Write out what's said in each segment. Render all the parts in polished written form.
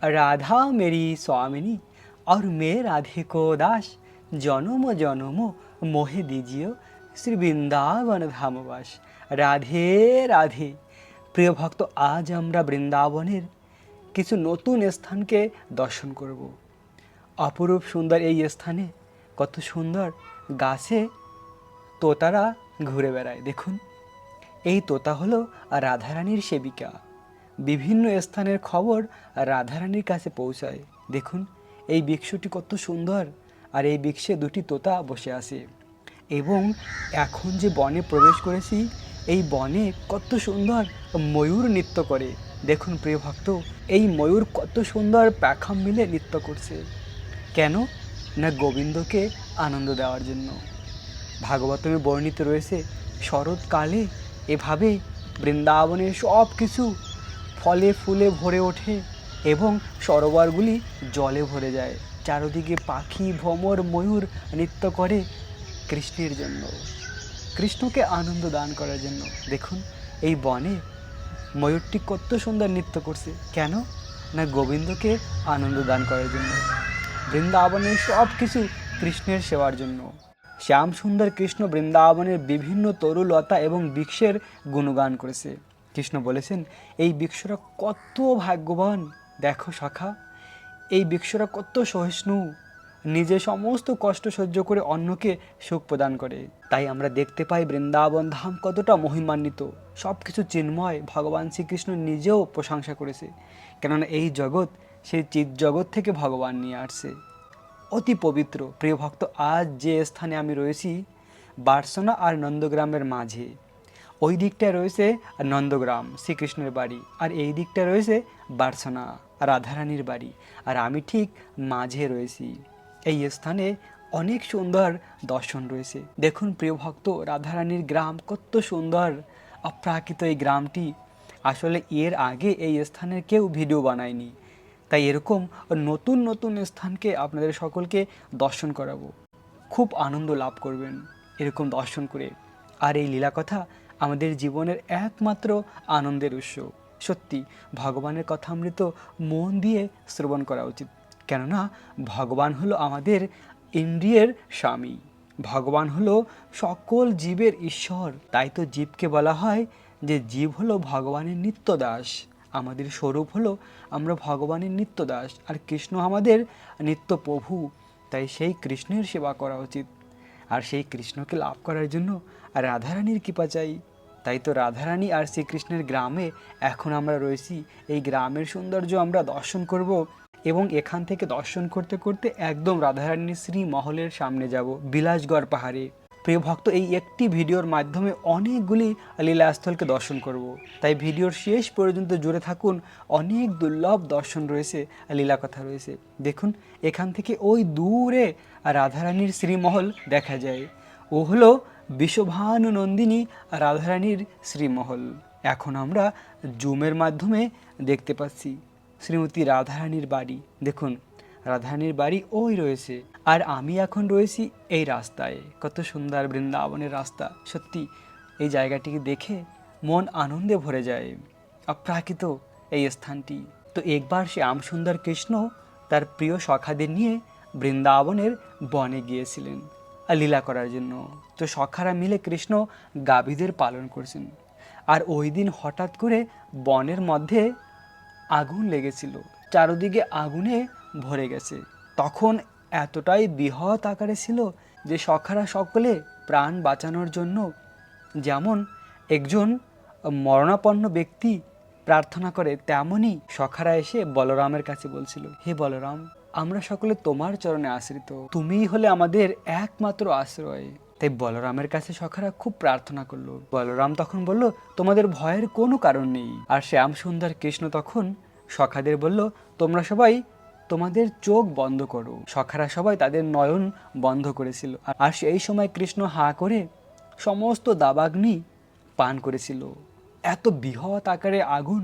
राधा मेरी स्वामिनी और मैं राधे को दास, जन्म जन्म मोहे दीजिए শ্রী বৃন্দাবন ধামবাস। রাধে রাধে। প্রিয় ভক্ত, আজ আমরা বৃন্দাবনের কিছু নতুন স্থানকে দর্শন করব। অপরূপ সুন্দর এই স্থানে কত সুন্দর গাছে তোতারা ঘুরে বেড়ায়। দেখুন, এই তোতা হলো রাধারানীর সেবিকা। বিভিন্ন স্থানের খবর রাধারানীর কাছে পৌঁছায়। দেখুন, এই বৃক্ষটি কত সুন্দর, আর এই বৃক্ষে দুটি তোতা বসে আছে। এবং এখন যে বনে প্রবেশ করেছি, এই বনে কত সুন্দর ময়ূর নৃত্য করে। দেখুন প্রিয় ভক্ত, এই ময়ূর কত সুন্দর প্যাখাম মিলে নৃত্য করছে। কেন না, গোবিন্দকে আনন্দ দেওয়ার জন্য। ভাগবতমে বর্ণিত রয়েছে, শরৎকালে এভাবে বৃন্দাবনের সব কিছু ফলে ফুলে ভরে ওঠে এবং সরোবরগুলি জলে ভরে যায়। চারদিকে পাখি, ভ্রমর, ময়ূর নৃত্য করে কৃষ্ণের জন্য, কৃষ্ণকে আনন্দ দান করার জন্য। দেখুন, এই বনে ময়ূরটি কত সুন্দর নৃত্য করছে। কেন না, গোবিন্দকে আনন্দ দান করার জন্য। বৃন্দাবনের সব কিছু কৃষ্ণের সেবার জন্য। শ্যাম সুন্দর কৃষ্ণ বৃন্দাবনের বিভিন্ন তরুলতা এবং বৃক্ষের গুণগান করেছে। কৃষ্ণ বলেছেন, এই বৃক্ষরা কত ভাগ্যবান। দেখো সখা, এই বৃক্ষরা কত সহিষ্ণু, নিজে সমস্ত কষ্ট সহ্য করে অন্যকে সুখ প্রদান করে। তাই আমরা দেখতে পাই বৃন্দাবন ধাম কতটা মহিমান্বিত, সব কিছু চিন্ময়। ভগবান শ্রীকৃষ্ণ নিজেও প্রশংসা করেছে, কেননা এই জগৎ সেই চিৎ জগৎ থেকে ভগবান নিয়ে আসছে। অতি পবিত্র। প্রিয় ভক্ত, আজ যে স্থানে আমি রয়েছি, বার্সনা আর নন্দগ্রামের মাঝে। ওই দিকটায় রয়েছে নন্দগ্রাম, শ্রীকৃষ্ণের বাড়ি, আর এই দিকটায় রয়েছে বার্সনা, রাধারানীর বাড়ি, আর আমি ঠিক মাঝে রয়েছি। এই স্থানে অনেক সুন্দর দর্শন রয়েছে। দেখুন প্রিয় ভক্ত, রাধারানীর গ্রাম কত সুন্দর, অপ্রাকৃত এই গ্রামটি। আসলে এর আগে এই স্থানের কেউ ভিডিও বানায়নি, তাই এরকম নতুন নতুন স্থানকে আপনাদের সকলকে দর্শন করাবো। খুব আনন্দ লাভ করবেন এরকম দর্শন করে। আর এই লীলাকথা আমাদের জীবনের একমাত্র আনন্দের উৎস। সত্যি ভগবানের কথামৃত মন দিয়ে শ্রবণ করা উচিত, কেননা ভগবান হলো আমাদের ইন্দ্রিয়ের স্বামী, ভগবান হলো সকল জীবের ঈশ্বর। তাই তো জীবকে বলা হয় যে জীব হলো ভগবানের নিত্য দাস। আমাদের স্বরূপ হলো আমরা ভগবানের নিত্য দাস, আর কৃষ্ণ আমাদের নিত্য প্রভু। তাই সেই কৃষ্ণের সেবা করা উচিত, আর সেই কৃষ্ণকে লাভ করার জন্য রাধারানীর কৃপা চাই। তাই তো রাধারানী আর শ্রীকৃষ্ণের গ্রামে এখন আমরা রয়েছি। এই গ্রামের সৌন্দর্য আমরা দর্শন করব এবং এখান থেকে দর্শন করতে করতে একদম রাধারানীর শ্রীমহলের সামনে যাব, বিলাসগড় পাহাড়ে। প্রিয় ভক্ত, এই একটি ভিডিওর মাধ্যমে অনেকগুলি লীলাস্থলকে দর্শন করব। তাই ভিডিওর শেষ পর্যন্ত জুড়ে থাকুন, অনেক দুর্লভ দর্শন রয়েছে, লীলাকথা রয়েছে। দেখুন, এখান থেকে ওই দূরে রাধারানীর শ্রীমহল দেখা যায়। ও হলো বিশ্বভানু নন্দিনী রাধারানীর শ্রীমহল। এখন আমরা জুমের মাধ্যমে দেখতে পাচ্ছি শ্রীমতী রাধারানীর বাড়ি। দেখুন, রাধারানীর বাড়ি ওই রয়েছে, আর আমি এখন রয়েছি এই রাস্তায়। কত সুন্দর বৃন্দাবনের রাস্তা। সত্যি এই জায়গাটিকে দেখে মন আনন্দে ভরে যায়। অপ্রাকৃত এই স্থানটি। তো একবার শ্যাম সুন্দর কৃষ্ণ তার প্রিয় সখাদের নিয়ে বৃন্দাবনের বনে গিয়েছিলেন লীলা করার জন্য। তো সখারা মিলে কৃষ্ণ গাভীদের পালন করছেন, আর ওই দিন হঠাৎ করে বনের মধ্যে আগুন লেগেছিল, চারদিকে আগুনে ভরে গেছে। তখন এতটাই বৃহৎ আকারে ছিল যে সখারা সকলে প্রাণ বাঁচানোর জন্য, যেমন একজন মরণাপন্ন ব্যক্তি প্রার্থনা করে, তেমনই সখারা এসে বলরামের কাছে বলছিল, হে বলরাম, আমরা সকলে তোমার চরণে আশ্রিত, তুমিই হলে আমাদের একমাত্র আশ্রয়। তাই বলরামের কাছে সখারা খুব প্রার্থনা করলো। বলরাম তখন বলল, তোমাদের ভয়ের কোনো কারণ নেই। আর শ্যাম সুন্দর কৃষ্ণ তখন সখাদের বলল, তোমরা সবাই তোমাদের চোখ বন্ধ করো। সখারা সবাই তাদের নয়ন বন্ধ করেছিল, আর সেই সময় কৃষ্ণ হাঁ করে সমস্ত দাবাগ্নি পান করেছিল। এত বৃহৎ আকারে আগুন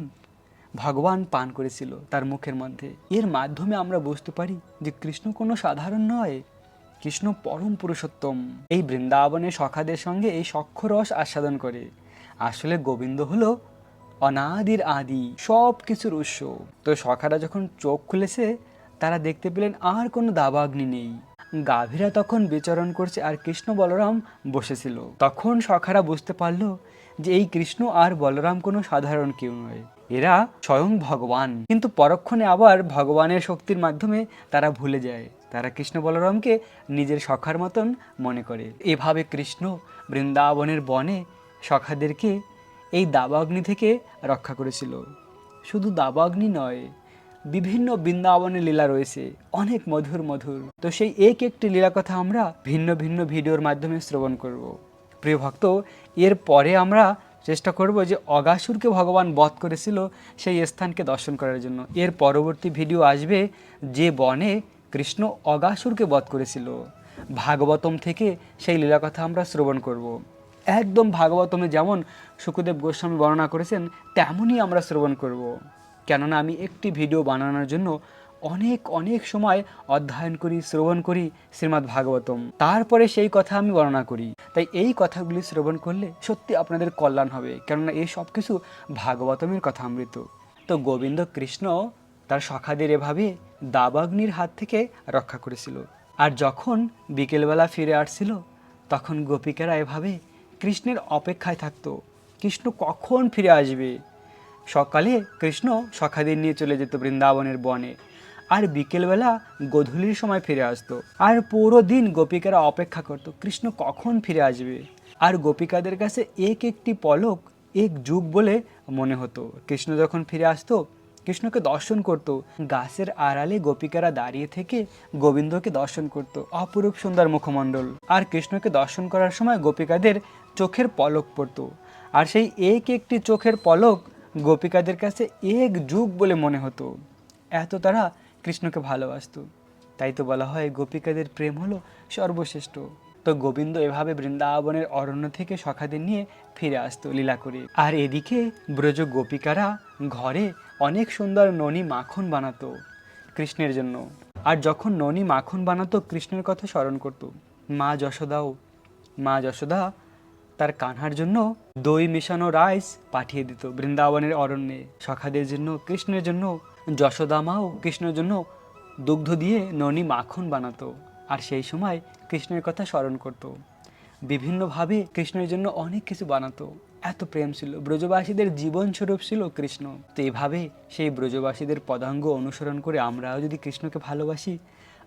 ভগবান পান করেছিল তার মুখের মধ্যে। এর মাধ্যমে আমরা বুঝতে পারি যে কৃষ্ণ কোনো সাধারণ নয়, কৃষ্ণ পরম পুরুষোত্তম। এই বৃন্দাবনে সখাদের সঙ্গে এই সখ্য রস আস্বাদন করে। আসলে গোবিন্দ হলো অনাদির আদি, সব কিছুর উৎস। তো সখারা যখন চোখ খুলেছে তারা দেখতে পেলেন আর কোনো দাবাগ্নি নেই। গাভীরা তখন বিচরণ করছে আর কৃষ্ণ বলরাম বসেছিল। তখন সখারা বুঝতে পারল যে এই কৃষ্ণ আর বলরাম কোনো সাধারণ কেউ নয়, এরা স্বয়ং ভগবান। কিন্তু পরক্ষণে আবার ভগবানের শক্তির মাধ্যমে তারা ভুলে যায়, তারা কৃষ্ণ বলরামকে নিজের সখার মতন মনে করে। এভাবে কৃষ্ণ বৃন্দাবনের বনে সখাদেরকে এই দাবাগ্নি থেকে রক্ষা করেছিল। শুধু দাবাগ্নি নয়, বিভিন্ন বৃন্দাবনের লীলা রয়েছে, অনেক মধুর মধুর। তো সেই একটি লীলা কথা আমরা ভিন্ন ভিন্ন ভিডিওর মাধ্যমে শ্রবণ করব। প্রিয় ভক্ত, এর পরে আমরা চেষ্টা করব যে অগাসুরকে ভগবান বধ করেছিল সেই স্থানকে দর্শন করার জন্য। এর পরবর্তী ভিডিও আসবে যে বনে কৃষ্ণ অগাসুরকে বধ করেছিল। ভাগবতম থেকে সেই লীলা কথা আমরা শ্রবণ করব। একদম ভাগবতমে যেমন শুকদেব গোস্বামী বর্ণনা করেছেন তেমনই আমরা শ্রবণ করব। কেননা আমি একটি ভিডিও বানানোর জন্য অনেক অনেক সময় অধ্যয়ন করি, শ্রবণ করি শ্রীমদ্ ভাগবতম, তারপরে সেই কথা আমি বর্ণনা করি। তাই এই কথাগুলি শ্রবণ করলে সত্যি আপনাদের কল্যাণ হবে, কেননা এই সব কিছু ভাগবতমের কথা অমৃত। তো গোবিন্দ কৃষ্ণ তার সখাদের এভাবে দাবাগ্নির হাত থেকে রক্ষা করেছিল। আর যখন বিকেলবেলা ফিরে আসছিল তখন গোপিকারা এভাবে কৃষ্ণের অপেক্ষায় থাকতো, কৃষ্ণ কখন ফিরে আসবে। সকালে কৃষ্ণ সখাদের নিয়ে চলে যেত বৃন্দাবনের বনে, আর বিকেলবেলা গোধূলির সময় ফিরে আসতো। আর পুরো দিন গোপিকারা অপেক্ষা করত কৃষ্ণ কখন ফিরে আসবে। আর গোপিকাদের কাছে একটি পলক এক যুগ বলে মনে হতো। কৃষ্ণ যখন ফিরে আসতো কৃষ্ণকে দর্শন করত, গাছের আড়ালে গোপিকারা দাঁড়িয়ে থেকে গোবিন্দকে দর্শন করত, অপরূপ সুন্দর মুখমণ্ডল। আর কৃষ্ণকে দর্শন করার সময় গোপিকাদের চোখের পলক পড়তো, আর সেই একটি চোখের পলক গোপিকাদের কাছে এক যুগ বলে মনে হতো। এত তারা কৃষ্ণকে ভালোবাসতো। তাই তো বলা হয় গোপিকাদের প্রেম হলো সর্বশ্রেষ্ঠ। তো গোবিন্দ এভাবে বৃন্দাবনের অরণ্য থেকে সখাদের নিয়ে ফিরে আসতো লীলা করে। আর এদিকে ব্রজ গোপিকারা ঘরে অনেক সুন্দর ননি মাখন বানাতো কৃষ্ণের জন্য। আর যখন ননি মাখন বানাতো কৃষ্ণের কথা স্মরণ করতো। মা যশোদা তার কানহার জন্য দই মেশানো রাইস পাঠিয়ে দিত বৃন্দাবনের অরণ্যে সখাদের জন্য, কৃষ্ণের জন্য। যশোদা মাও কৃষ্ণের জন্য দুগ্ধ দিয়ে ননি মাখন বানাতো, আর সেই সময় কৃষ্ণের কথা স্মরণ করত। বিভিন্নভাবে কৃষ্ণের জন্য অনেক কিছু বানাতো। এত প্রেম ছিল, ব্রজবাসীদের জীবন স্বরূপ ছিল কৃষ্ণ। তো এভাবে সেই ব্রজবাসীদের পদাঙ্গ অনুসরণ করে আমরাও যদি কৃষ্ণকে ভালোবাসি,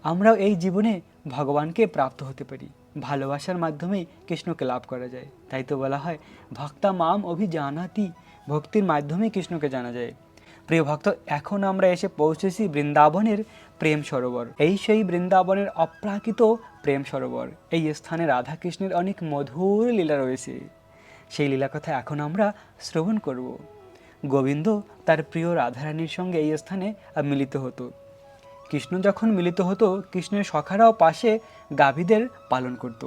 আমরাও এই জীবনে ভগবানকে প্রাপ্ত হতে পারি। ভালোবাসার মাধ্যমেই কৃষ্ণকে লাভ করা যায়। তাই তো বলা হয় ভক্তা মাম অভিজানাতি, ভক্তির মাধ্যমেই কৃষ্ণকে জানা যায়। প্রিয় ভক্ত, এখন আমরা এসে পৌঁছেছি বৃন্দাবনের প্রেম সরোবর। এই সেই বৃন্দাবনের অপ্রাকৃত প্রেম সরোবর। এই স্থানে রাধা কৃষ্ণের অনেক মধুর লীলা রয়েছে। সেই লীলা কথা এখন আমরা শ্রবণ করব। গোবিন্দ তার প্রিয় রাধারানীর সঙ্গে এই স্থানে মিলিত হতো। কৃষ্ণ যখন মিলিত হতো কৃষ্ণের সখারাও পাশে গাভীদের পালন করত।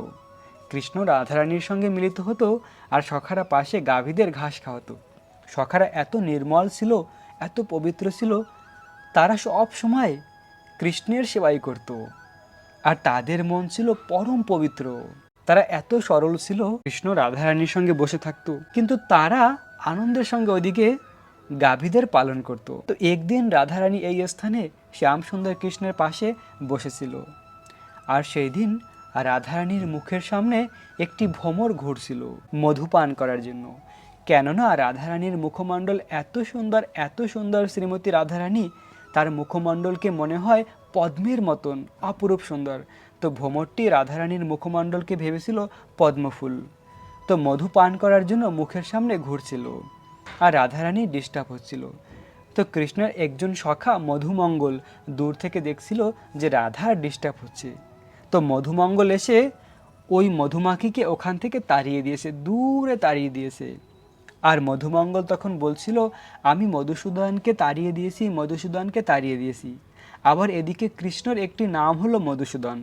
কৃষ্ণ রাধারানীর সঙ্গে মিলিত হতো আর সখারা পাশে গাভীদের ঘাস খাওয়াতো। সখারা এত নির্মল ছিল, এত পবিত্র ছিল, তারা সব সময় কৃষ্ণের সেবাই করত। আর তাদের মন ছিল পরম পবিত্র। তারা এত সরল ছিল, কৃষ্ণ রাধারানীর সঙ্গে বসে থাকতো, কিন্তু তারা আনন্দের সঙ্গে ওইদিকে গাভীদের পালন করত। তো একদিন রাধারানী এই স্থানে শ্যাম সুন্দর কৃষ্ণের পাশে বসেছিল। আর সেই দিন রাধারানীর মুখের সামনে একটি ভ্রমর ঘুরছিল মধুপান করার জন্য। কেননা রাধারানীর মুখমণ্ডল এত সুন্দর শ্রীমতী রাধারানী, তার মুখমণ্ডলকে মনে হয় পদ্মের মতন অপরূপ সুন্দর। তো ভ্রমরটি রাধারানীর মুখমণ্ডলকে ভেবেছিল পদ্মফুল। তো মধু পান করার জন্য মুখের সামনে ঘুরছিল, আর রাধারানী ডিস্টার্ব হচ্ছিল। তো কৃষ্ণের একজন সখা মধুমঙ্গল দূর থেকে দেখছিল যে রাধার ডিস্টার্ব হচ্ছে। তো মধুমঙ্গল এসে ওই মধুমাখিকে ওখান থেকে তাড়িয়ে দিয়েছে, দূরে তাড়িয়ে দিয়েছে। আর মধুমঙ্গল তখন বলছিল আমি মধুসূদনকে তাড়িয়ে দিয়েছি। আবার এদিকে কৃষ্ণর একটি নাম হলো মধুসূদন।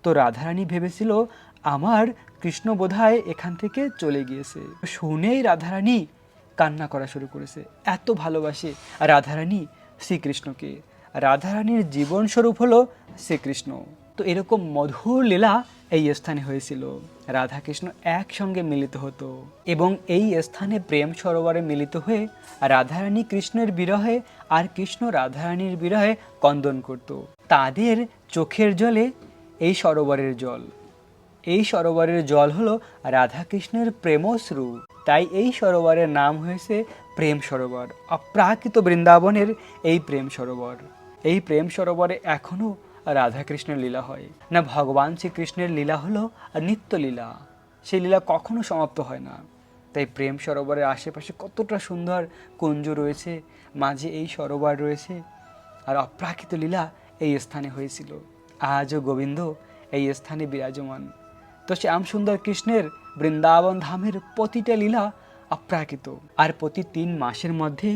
তো রাধারানী ভেবেছিল আমার কৃষ্ণ বোধহয় এখান থেকে চলে গিয়েছে। শুনেই রাধারানী কান্না করা শুরু করেছে, এত ভালোবাসে রাধারানী শ্রীকৃষ্ণকে। রাধারানীর জীবন স্বরূপ হলো শ্রীকৃষ্ণ। তো এরকম মধুর লীলা এই স্থানে হয়েছিল। রাধাকৃষ্ণ একসঙ্গে মিলিত হতো এবং এই স্থানে প্রেম সরোবরে মিলিত হয়ে রাধারানী কৃষ্ণের বিরহে আর কৃষ্ণ রাধারানীর বিরহে ক্রন্দন করত। তাদের চোখের জলে এই সরোবরের জল, এই সরোবরের জল হলো রাধাকৃষ্ণের প্রেমশ্রু। তাই এই সরোবরের নাম হয়েছে প্রেম সরোবর। অপ্রাকৃত বৃন্দাবনের এই প্রেম সরোবর, এই প্রেম সরোবরে এখনও রাধাকৃষ্ণের লীলা হয় না। ভগবান শ্রীকৃষ্ণের লীলা হলো নিত্য লীলা, সেই লীলা কখনো সমাপ্ত হয় না। তাই প্রেম সরোবরের আশেপাশে কতটা সুন্দর কুঞ্জ রয়েছে, মাঝে এই সরোবর রয়েছে, আর অপ্রাকৃত লীলা এই স্থানে হয়েছিল। আজও গোবিন্দ এই স্থানে বিরাজমান। তো শ্যাম সুন্দর কৃষ্ণের বৃন্দাবন ধামের প্রতিটা লীলা অপ্রাকৃত। আর প্রতি 3 মাসের মধ্যে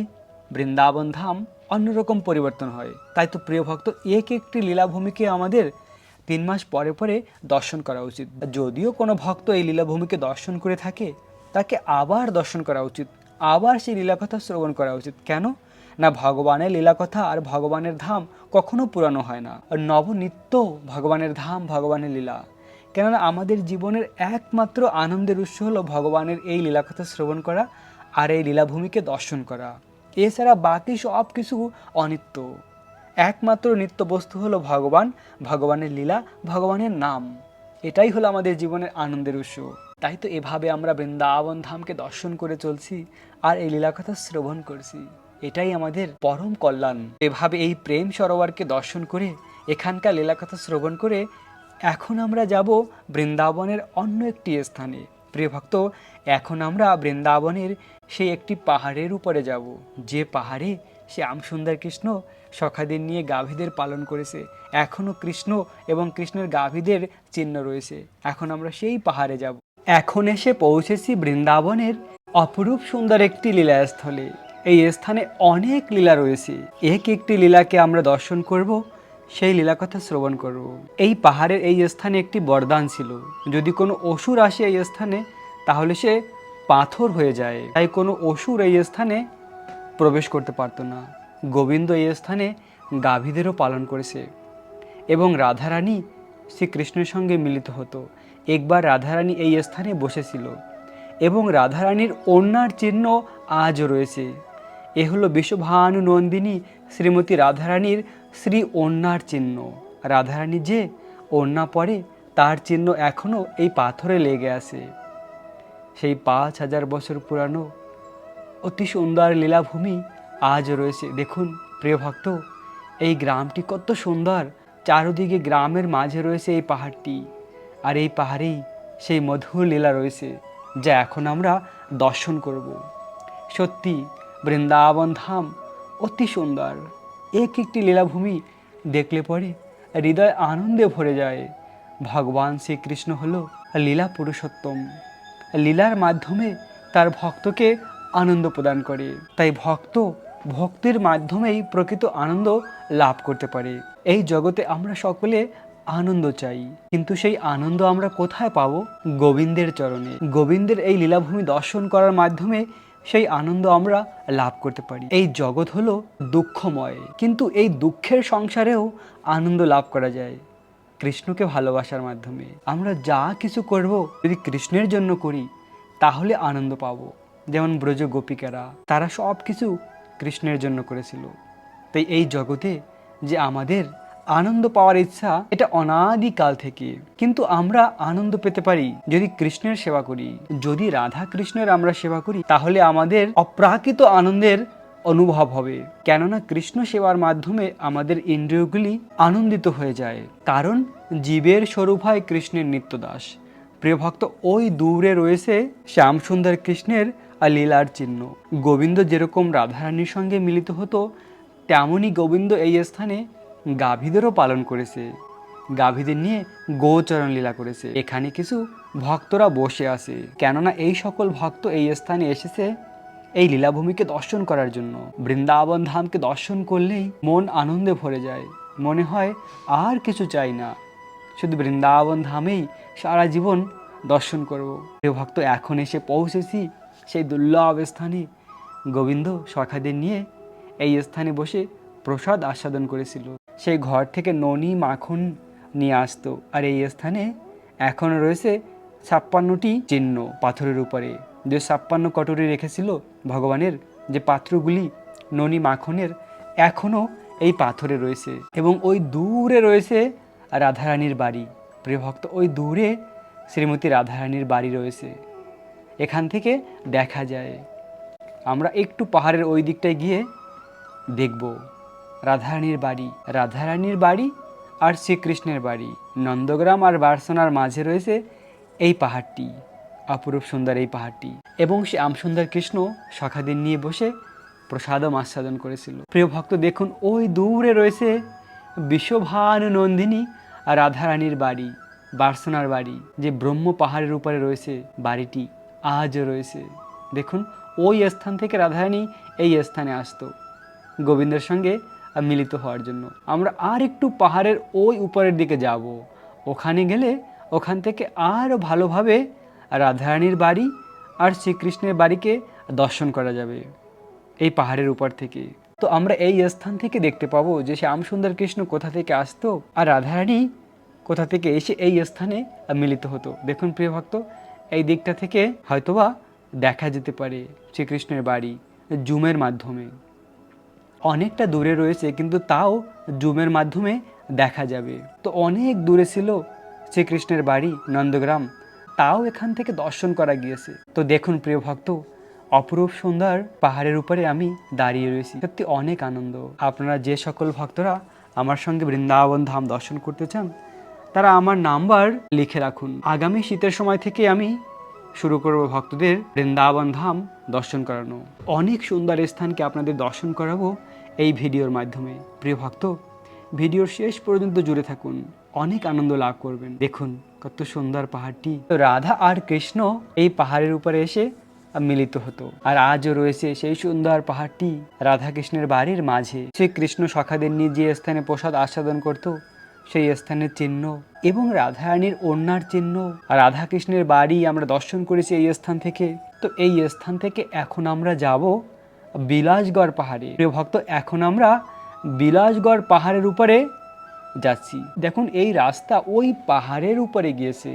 বৃন্দাবন ধাম অন্যরকম পরিবর্তন হয়। তাই তো প্রিয় ভক্ত, একটি লীলাভূমিকে আমাদের 3 মাস পরে পরে দর্শন করা উচিত। যদিও কোনো ভক্ত এই লীলাভূমিকে দর্শন করে থাকে, তাকে আবার দর্শন করা উচিত, আবার সেই লীলাকথা শ্রবণ করা উচিত। কেন না, ভগবানের লীলাকথা আর ভগবানের ধাম কখনো পুরানো হয় না। আর নবনিত্য ভগবানের ধাম, ভগবানের লীলা। কেননা আমাদের জীবনের একমাত্র আনন্দের উৎস হলো ভগবানের এই লীলাকথা শ্রবণ করা আর এই লীলাভূমিকে দর্শন করা। এছাড়া বাকি সব কিছু অনিত্য। একমাত্র নিত্য বস্তু হলো ভগবান, ভগবানের লীলা, ভগবানের নাম। এটাই হলো আমাদের জীবনের আনন্দের উৎস। তাই তো এভাবে আমরা বৃন্দাবন ধামকে দর্শন করে চলছি আর এই লীলাকথা শ্রবণ করছি। এটাই আমাদের পরম কল্যাণ। এভাবে এই প্রেম সরোবরকে দর্শন করে, এখানকার লীলাকথা শ্রবণ করে এখন আমরা যাব বৃন্দাবনের অন্য একটি স্থানে। প্রিয় ভক্ত, এখন আমরা বৃন্দাবনের সেই একটি পাহাড়ের উপরে যাব, যে পাহাড়ে শ্যামসুন্দর কৃষ্ণ সখাদের নিয়ে গাভীদের পালন করেছে। এখনও কৃষ্ণ এবং কৃষ্ণের গাভীদের চিহ্ন রয়েছে। এখন আমরা সেই পাহাড়ে যাব। এখন এসে পৌঁছেছি বৃন্দাবনের অপরূপ সুন্দর একটি লীলাস্থলে। এই স্থানে অনেক লীলা রয়েছে। একটি লীলাকে আমরা দর্শন করব, সেই লীলাকথা শ্রবণ করব। এই পাহাড়ের এই স্থানে একটি বরদান ছিল, যদি কোনো অসুর আসে এই স্থানে তাহলে সে পাথর হয়ে যায়। তাই কোনো অসুর এই স্থানে প্রবেশ করতে পারতো না। গোবিন্দ এই স্থানে গাভীদেরও পালন করেছে এবং রাধারানী শ্রীকৃষ্ণের সঙ্গে মিলিত হতো। একবার রাধারানী এই স্থানে বসেছিল এবং রাধারানীর ওড়নার চিহ্ন আজও রয়েছে। এ হলো বিশ্বভানু নন্দিনী শ্রীমতী রাধারানীর শ্রী ওড়নার চিহ্ন। রাধারানী যে ওড়না পরে তার চিহ্ন এখনও এই পাথরে লেগে আছে। সেই 5000 বছর পুরানো অতি সুন্দর লীলাভূমি আজ রয়েছে। দেখুন প্রিয় ভক্ত, এই গ্রামটি কত সুন্দর। চারদিকে গ্রামের মাঝে রয়েছে এই পাহাড়টি, আর এই পাহাড়েই সেই মধুর লীলা রয়েছে, যা এখন আমরা দর্শন করব। সত্যি বৃন্দাবন ধাম অতি সুন্দর। একটি লীলাভূমি দেখলে পরে হৃদয় আনন্দে ভরে যায়। ভগবান শ্রীকৃষ্ণ হলো লীলা পুরুষোত্তম। লীলার মাধ্যমে তার ভক্তকে আনন্দ প্রদান করে। তাই ভক্ত ভক্তির মাধ্যমেই প্রকৃত আনন্দ লাভ করতে পারে। এই জগতে আমরা সকলে আনন্দ চাই, কিন্তু সেই আনন্দ আমরা কোথায় পাবো? গোবিন্দের চরণে। গোবিন্দের এই লীলাভূমি দর্শন করার মাধ্যমে সেই আনন্দ আমরা লাভ করতে পারি। এই জগৎ হলো দুঃখময়, কিন্তু এই দুঃখের সংসারেও আনন্দ লাভ করা যায় কৃষ্ণকে ভালোবাসার মাধ্যমে। আমরা যা কিছু করব যদি কৃষ্ণের জন্য করি তাহলে আনন্দ পাবো। যেমন ব্রজ গোপিকারা, তারা সব কিছু কৃষ্ণের জন্য করেছিল। তাই এই জগতে যে আমাদের আনন্দ পাওয়ার ইচ্ছা, এটা অনাদিকাল থেকে। কিন্তু আমরা আনন্দ পেতে পারি যদি কৃষ্ণের সেবা করি। যদি রাধা কৃষ্ণের আমরা সেবা করি তাহলে আমাদের অপ্রাকৃত আনন্দের অনুভব হবে। কেননা কৃষ্ণ সেবার মাধ্যমে আমাদের ইন্দ্রিয়গুলি আনন্দিত হয়ে যায়। কারণ জীবের স্বরূপ হয় কৃষ্ণের নিত্যদাস। প্রিয় ভক্ত, ওই দূরে রয়েছে শ্যামসুন্দর কৃষ্ণের লীলার চিহ্ন। গোবিন্দ যেরকম রাধারানীর সঙ্গে মিলিত হতো, তেমনই গোবিন্দ এই স্থানে গাভীদেরও পালন করেছে। গাভীদের নিয়ে গোচরণ লীলা করেছে। এখানে কিছু ভক্তরা বসে আছে, কেননা এই সকল ভক্ত এই স্থানে এসেছে এই লীলাভূমিকে দর্শন করার জন্য। বৃন্দাবন ধামকে দর্শন করলেই মন আনন্দে ভরে যায়। মনে হয় আর কিছু চাই না, শুধু বৃন্দাবন ধামেই সারা জীবন দর্শন করব। প্রিয় ভক্ত, এখন এসে পৌঁছেছি সেই দুর্লভ স্থানে। গোবিন্দ সখাদের নিয়ে এই স্থানে বসে প্রসাদ আস্বাদন করেছিল। সেই ঘর থেকে ননি মাখন নিয়ে আসতো, আর এই স্থানে এখনও রয়েছে 56টি চিহ্ন পাথরের উপরে, যে 56 কটরি রেখেছিল ভগবানের যে পাত্রগুলি ননি মাখনের, এখনও এই পাথরে রয়েছে। এবং ওই দূরে রয়েছে রাধারানীর বাড়ি। প্রিয় ভক্ত, ওই দূরে শ্রীমতী রাধারানীর বাড়ি রয়েছে, এখান থেকে দেখা যায়। আমরা একটু পাহাড়ের ওই দিকটায় গিয়ে দেখব রাধারানীর বাড়ি। রাধারানীর বাড়ি আর শ্রীকৃষ্ণের বাড়ি নন্দগ্রাম আর বার্সনার মাঝে রয়েছে এই পাহাড়টি, অপরূপ সুন্দর এই পাহাড়টি। এবং সে আমসুন্দর কৃষ্ণ সখাদের নিয়ে বসে প্রসাদম আস্বাদন করেছিল। প্রিয় ভক্ত দেখুন, ওই দূরে রয়েছে বিশ্বভানু নন্দিনী আর রাধারানীর বাড়ি, বার্সনার বাড়ি, যে ব্রহ্ম পাহাড়ের উপরে রয়েছে বাড়িটি আজও রয়েছে। দেখুন, ওই স্থান থেকে রাধারানী এই স্থানে আসতো গোবিন্দের সঙ্গে মিলিত হওয়ার জন্য। আমরা আর একটু পাহাড়ের ওই উপরের দিকে যাব, ওখানে গেলে ওখান থেকে আরও ভালোভাবে রাধারানীর বাড়ি আর শ্রীকৃষ্ণের বাড়িকে দর্শন করা যাবে এই পাহাড়ের উপর থেকে। তো আমরা এই স্থান থেকে দেখতে পাবো যে শ্যামসুন্দর কৃষ্ণ কোথা থেকে আসতো আর রাধারানী কোথা থেকে এসে এই স্থানে মিলিত হতো। দেখুন প্রিয় ভক্ত, এই দিকটা থেকে হয়তোবা দেখা যেতে পারে শ্রীকৃষ্ণের বাড়ি জুমের মাধ্যমে। অনেকটা দূরে রয়েছে কিন্তু তাও জুমের মাধ্যমে দেখা যাবে। তো অনেক দূরে ছিল শ্রীকৃষ্ণের বাড়ি নন্দগ্রাম, তাও এখান থেকে দর্শন করা গিয়েছে। তো দেখুন প্রিয় ভক্ত, অপরূপ সুন্দর পাহাড়ের উপরে আমি দাঁড়িয়ে রয়েছি, সত্যি অনেক আনন্দ। আপনারা যে সকল ভক্তরা আমার সঙ্গে বৃন্দাবন ধাম দর্শন করতে চান তারা আমার নাম্বার লিখে রাখুন। আগামী শীতের সময় থেকে আমি শুরু করব ভক্তদের বৃন্দাবন ধাম দর্শন করানো। অনেক সুন্দর স্থানকে আপনাদের দর্শন করাবো এই ভিডিওর মাধ্যমে। প্রিয় ভক্ত, ভিডিওর শেষ পর্যন্ত জুড়ে থাকুন, অনেক আনন্দ লাভ করবেন। দেখুন কত সুন্দর পাহাড়টি। রাধা আর কৃষ্ণ এই পাহাড়ের উপরে এসে মিলিত হতো, আর আজও রয়েছে সেই সুন্দর পাহাড়টি রাধা কৃষ্ণের বাড়ির মাঝে। শ্রীকৃষ্ণ সখাদের নিয়ে যে স্থানে প্রসাদ আস্বাদন করত সেই স্থানের চিহ্ন এবং রাধারানীর ওড়নার চিহ্ন, আর রাধা কৃষ্ণের বাড়ি আমরা দর্শন করেছি এই স্থান থেকে। তো এই স্থান থেকে এখন আমরা যাব বিলাসগড় পাহাড়ে। প্রিয় ভক্ত, এখন আমরা বিলাসগড় পাহাড়ের উপরে যাচ্ছি। দেখুন এই রাস্তা ওই পাহাড়ের উপরে গিয়েছে,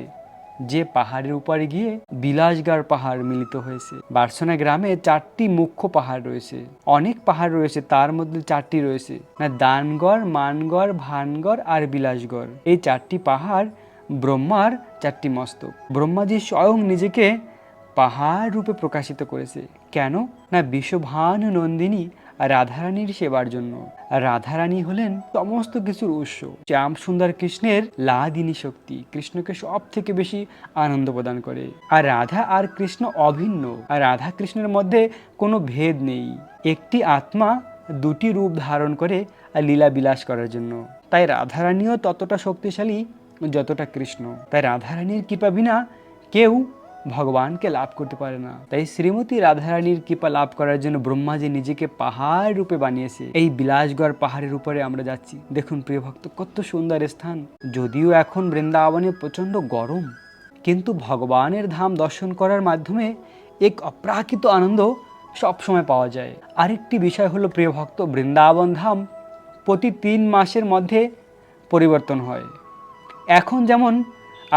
যে পাহাড়ের উপরে গিয়ে বিলাসগড় পাহাড় মিলিত হয়েছে। বার্সনা গ্রামে 4টি মুখ্য পাহাড় রয়েছে, অনেক পাহাড় রয়েছে, তার মধ্যে 4টি রয়েছে না, দানগড়, মানগড়, ভানগড় আর বিলাসগড়। এই 4টি পাহাড় ব্রহ্মার 4টি মস্তক। ব্রহ্মাজি স্বয়ং নিজেকে পাহাড় রূপে প্রকাশিত করেছে। কেন না, বিশ্বভানু নন্দিনী আর রাধারানীর সেবার জন্য। আর রাধারানী হলেন সমস্ত কিছুর উৎস। শ্যামসুন্দর কৃষ্ণের লাদিনী শক্তি, কৃষ্ণকে সব থেকে বেশি আনন্দ প্রদান করে। আর রাধা আর কৃষ্ণ অভিন্ন, আর রাধা কৃষ্ণের মধ্যে কোনো ভেদ নেই। একটি আত্মা দুটি রূপ ধারণ করে লীলা বিলাস করার জন্য। তাই রাধারানীও ততটা শক্তিশালী যতটা কৃষ্ণ। তাই রাধারানীর কৃপা বিনা কেউ ভগবানকে লাভ করতে পারে না। তাই শ্রীমতী রাধারানীর কৃপা লাভ করার জন্য ব্রহ্মাজি নিজেকে পাহাড় রূপে বানিয়েছে। এই বিলাসগড় পাহাড়ের উপরে আমরা যাচ্ছি। দেখুন প্রিয় ভক্ত, কত সুন্দর স্থান। যদিও এখন বৃন্দাবনে প্রচণ্ড গরম, কিন্তু ভগবানের ধাম দর্শন করার মাধ্যমে এক অপ্রাকৃত আনন্দ সবসময় পাওয়া যায়। আরেকটি বিষয় হলো প্রিয় ভক্ত, বৃন্দাবন ধাম প্রতি 3 মাসের মধ্যে পরিবর্তন হয়। এখন যেমন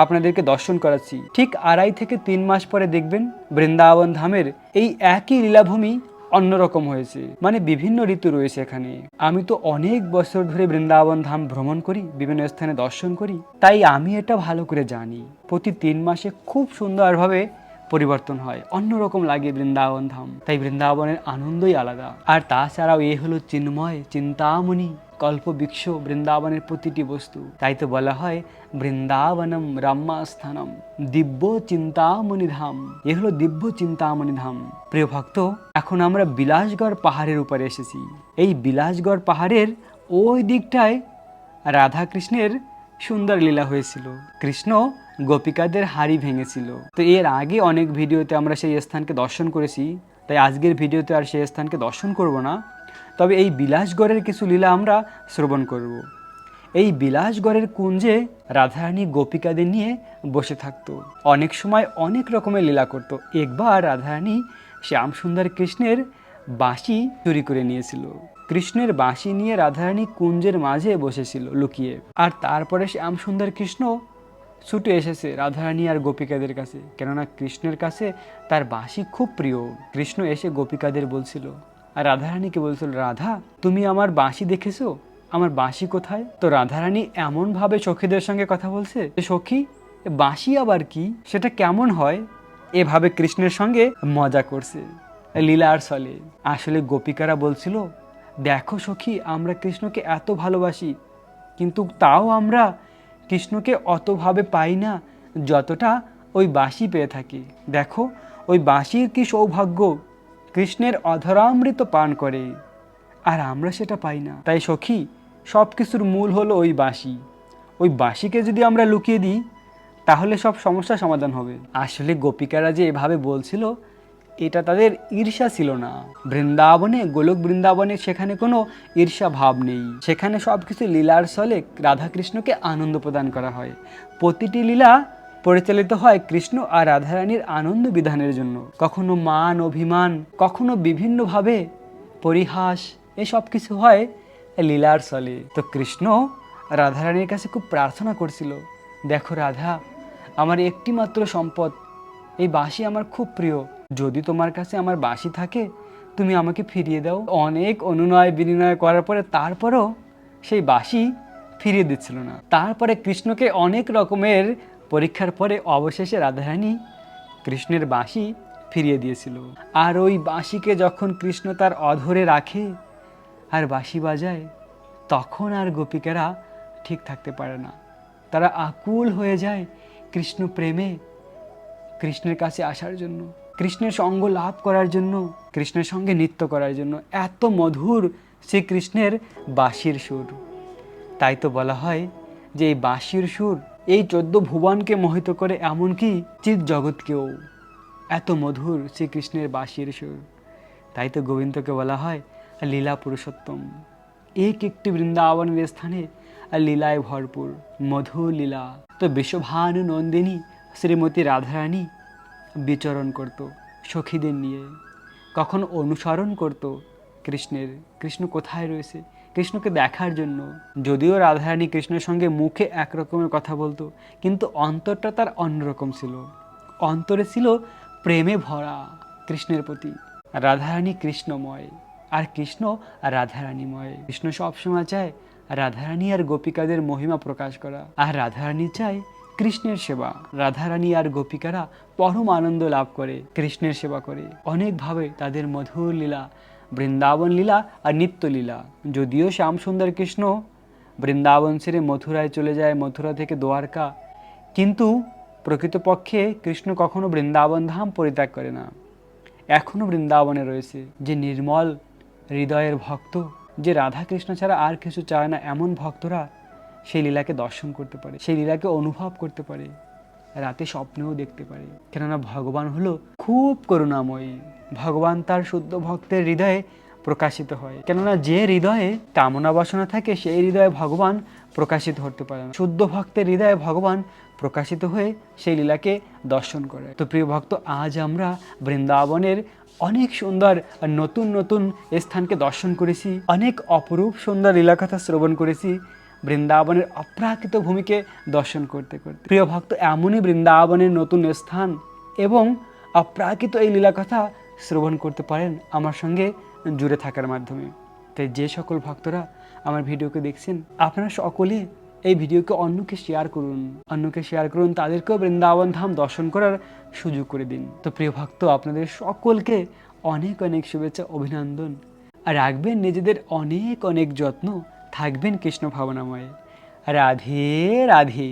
আপনাদেরকে দর্শন করাচ্ছি, ঠিক 2.5 থেকে 3 মাস পরে দেখবেন বৃন্দাবন ধামের এই একই লীলাভূমি অন্যরকম হয়েছে। মানে বিভিন্ন ঋতু রয়েছে এখানে। আমি তো অনেক বছর ধরে বৃন্দাবন ধাম ভ্রমণ করি, বিভিন্ন স্থানে দর্শন করি, তাই আমি এটা ভালো করে জানি। প্রতি 3 মাসে খুব সুন্দরভাবে পরিবর্তন হয়, অন্যরকম লাগে বৃন্দাবন ধাম। তাই বৃন্দাবনের আনন্দই আলাদা। আর তাছাড়াও এ হলো চিন্ময় চিন্তামণি কল্পবৃক্ষ, বৃন্দাবনের প্রতিটি বস্তু। তাই তো বলা হয় বৃন্দাবনম রাম্যাস্থানম দিব্য চিন্তামণি ধাম। এ হলো দিব্য চিন্তামণি ধাম। প্রিয় ভক্ত, এখন আমরা বিলাসগড় পাহাড়ের উপরে এসেছি। এই বিলাসগড় পাহাড়ের ওই দিকটায় রাধা কৃষ্ণের সুন্দর লীলা হয়েছিল। কৃষ্ণ গোপিকাদের হাড়ি ভেঙেছিল। তো এর আগে অনেক ভিডিওতে আমরা সেই স্থানকে দর্শন করেছি, তাই আজকের ভিডিওতে আর সেই স্থানকে দর্শন করব না। তবে এই বিলাসগড়ের কিছু লীলা আমরা শ্রবণ করব। এই বিলাসগড়ের কুঞ্জে রাধারানী গোপিকাদের নিয়ে বসে থাকতো, অনেক সময় অনেক রকমের লীলা করত। একবার রাধারানী শ্যামসুন্দর কৃষ্ণের বাঁশি চুরি করে নিয়েছিল। কৃষ্ণের বাঁশি নিয়ে রাধারানী কুঞ্জের মাঝে বসেছিল লুকিয়ে, আর তারপরে শ্যামসুন্দর কৃষ্ণ ছুটে এসেছে রাধারানী আর গোপিকাদের কাছে, কেননা কৃষ্ণের কাছে তার বাঁশি খুব প্রিয়। কৃষ্ণ এসে গোপিকাদের বলছিল আর রাধারানীকে বলছিল, রাধা তুমি আমার বাঁশি দেখেছো, আমার বাঁশি কোথায়? তো রাধারানী এমনভাবে সখীদের সঙ্গে কথা বলছে, সখী বাঁশি আবার কি, সেটা কেমন হয়, এভাবে কৃষ্ণের সঙ্গে মজা করছে লীলার ছলে। আসলে গোপিকারা বলছিল, দেখো সখী আমরা কৃষ্ণকে এত ভালোবাসি, কিন্তু তাও আমরা কৃষ্ণকে অতভাবে পাই না যতটা ওই বাঁশি পেয়ে থাকি। দেখো ওই বাঁশির কি সৌভাগ্য, কৃষ্ণের অধরামৃত পান করে, আর আমরা সেটা পাই না। তাই সখী সব কিছুর মূল হলো ওই বাঁশি, ওই বাঁশিকে যদি আমরা লুকিয়ে দিই তাহলে সব সমস্যার সমাধান হবে। আসলে গোপিকারা যে এভাবে বলছিল এটা তাদের ঈর্ষা ছিল না। বৃন্দাবনে, গোলক বৃন্দাবনে সেখানে কোনো ঈর্ষা ভাব নেই। সেখানে সব কিছু লীলার ছলে রাধাকৃষ্ণকে আনন্দ প্রদান করা হয়। প্রতিটি লীলা পরিচালিত হয় কৃষ্ণ আর রাধারানীর আনন্দ বিধানের জন্য। কখনো মান অভিমান, কখনো বিভিন্নভাবে পরিহাস, এসব কিছু হয় লীলার ছলে। তো কৃষ্ণ রাধারানীর কাছে খুব প্রার্থনা করছিল, দেখো রাধা আমার একটি মাত্র সম্পদ, এই বাঁশি আমার খুব প্রিয়, যদি তোমার কাছে আমার বাঁশি থাকে তুমি আমাকে ফিরিয়ে দাও। অনেক অনুনয় বিনিময় করার পরে তারপরও সেই বাঁশি ফিরিয়ে দিচ্ছিল না। তারপরে কৃষ্ণকে অনেক রকমের পরীক্ষার পরে অবশেষে রাধারানী কৃষ্ণের বাঁশি ফিরিয়ে দিয়েছিল। আর ওই বাঁশিকে যখন কৃষ্ণ তার অধরে রাখে আর বাঁশি বাজায়, তখন আর গোপিকারা ঠিক থাকতে পারে না, তারা আকুল হয়ে যায় কৃষ্ণ প্রেমে, কৃষ্ণের কাছে আসার জন্য, কৃষ্ণের সঙ্গ লাভ করার জন্য, কৃষ্ণের সঙ্গে নৃত্য করার জন্য। এত মধুর শ্রীকৃষ্ণের বাঁশির সুর। তাই তো বলা হয় যে এই বাঁশির সুর এই 14 ভুবনকে মোহিত করে, এমনকি চিৎ জগৎকেও। এত মধুর শ্রীকৃষ্ণের বাঁশির সুর। তাই তো গোবিন্দকে বলা হয় লীলা পুরুষোত্তম। একটি বৃন্দাবনের স্থানে লীলায় ভরপুর, মধুর লীলা। তো বিশ্বভানু নন্দিনী শ্রীমতী রাধারানী বিচরণ করত সখীদের নিয়ে, কখন অনুসরণ করত কৃষ্ণের, কৃষ্ণ কোথায় রয়েছে, কৃষ্ণকে দেখার জন্য। যদিও রাধারানী কৃষ্ণের সঙ্গে মুখে একরকমের কথা বলতো, কিন্তু অন্তরটা তার অন্যরকম ছিল। অন্তরে ছিল প্রেমে ভরা কৃষ্ণের প্রতি। রাধারানী কৃষ্ণময় আর কৃষ্ণ রাধারানীময়। কৃষ্ণ সবসময় চায় রাধারানী আর গোপিকাদের মহিমা প্রকাশ করা, আর রাধারানী চায় কৃষ্ণের সেবা। রাধারানী আর গোপিকারা পরম আনন্দ লাভ করে কৃষ্ণের সেবা করে। অনেকভাবে তাদের মধুর লীলা, বৃন্দাবন লীলা আর নিত্য লীলা। যদিও শ্যাম সুন্দর কৃষ্ণ বৃন্দাবন ছেড়ে মথুরায় চলে যায়, মথুরা থেকে দ্বারকা, কিন্তু প্রকৃতপক্ষে কৃষ্ণ কখনো বৃন্দাবন ধাম পরিত্যাগ করে না, এখনো বৃন্দাবনে রয়েছে। যে নির্মল হৃদয়ের ভক্ত, যে রাধা কৃষ্ণ ছাড়া আর কিছু চায় না, এমন ভক্তরা সেই লীলাকে দর্শন করতে পারে, সেই লীলাকে অনুভব করতে পারে, রাতে স্বপ্নেও দেখতে পারে। কেননা ভগবান হলো খুব করুণাময়ী। ভগবান তার শুদ্ধ ভক্তের হৃদয়ে প্রকাশিত হয়। কেননা যে হৃদয়ে কামনা বাসনা থাকে সেই হৃদয়ে ভগবান প্রকাশিত হতে পারে না। শুদ্ধ ভক্তের হৃদয়ে ভগবান প্রকাশিত হয়ে সেই লীলাকে দর্শন করে। তো প্রিয় ভক্ত, আজ আমরা বৃন্দাবনের অনেক সুন্দর নতুন নতুন স্থানকে দর্শন করেছি, অনেক অপরূপ সুন্দর লীলাকথা শ্রবণ করেছি বৃন্দাবনের অপ্রাকৃত ভূমিকে দর্শন করতে করতে। প্রিয় ভক্ত, এমনই বৃন্দাবনের নতুন স্থান এবং অপ্রাকৃত এই লীলাকথা শ্রবণ করতে পারেন আমার সঙ্গে জুড়ে থাকার মাধ্যমে। তাই যে সকল ভক্তরা আমার ভিডিওকে দেখছেন, আপনারা সকলে এই ভিডিওকে অন্যকে শেয়ার করুন, তাদেরকেও বৃন্দাবন ধাম দর্শন করার সুযোগ করে দিন। তো প্রিয় ভক্ত, আপনাদের সকলকে অনেক অনেক শুভেচ্ছা, অভিনন্দন। আর রাখবেন নিজেদের অনেক অনেক যত্ন, থাকবেন কৃষ্ণ ভাবনাময়। রাধে রাধে।